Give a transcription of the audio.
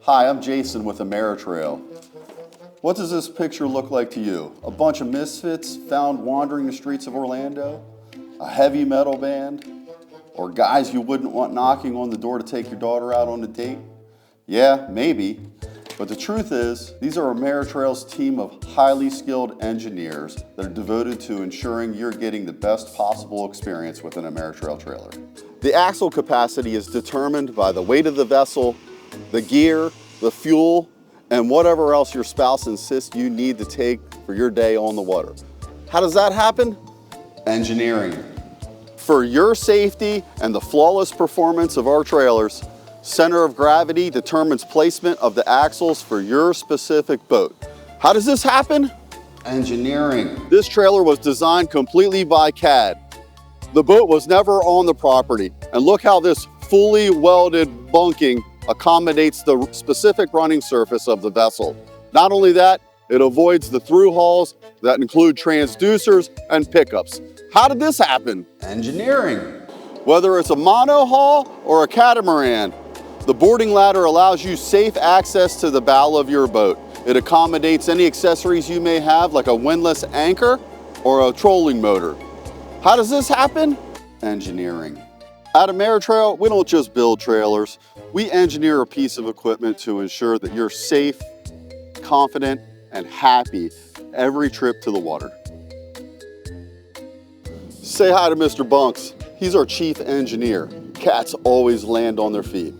Hi, I'm Jason with AmeraTrail. What does this picture look like to you? A bunch of misfits found wandering the streets of Orlando? A heavy metal band? Or guys you wouldn't want knocking on the door to take your daughter out on a date? Yeah, maybe. But the truth is, these are AmeraTrail's team of highly skilled engineers that are devoted to ensuring you're getting the best possible experience with an AmeraTrail trailer. The axle capacity is determined by the weight of the vessel, the gear, the fuel, and whatever else your spouse insists you need to take for your day on the water. How does that happen? Engineering. For your safety and the flawless performance of our trailers, center of gravity determines placement of the axles for your specific boat. How does this happen? Engineering. This trailer was designed completely by CAD. The boat was never on the property. And look how this fully welded bunking accommodates the specific running surface of the vessel. Not only that, it avoids the through hauls that include transducers and pickups. How did this happen? Engineering. Whether it's a monohull or a catamaran, the boarding ladder allows you safe access to the bow of your boat. It accommodates any accessories you may have, like a windlass anchor or a trolling motor. How does this happen? Engineering. At AmeraTrail, we don't just build trailers. We engineer a piece of equipment to ensure that you're safe, confident, and happy every trip to the water. Say hi to Mr. Bunks. He's our chief engineer. Cats always land on their feet.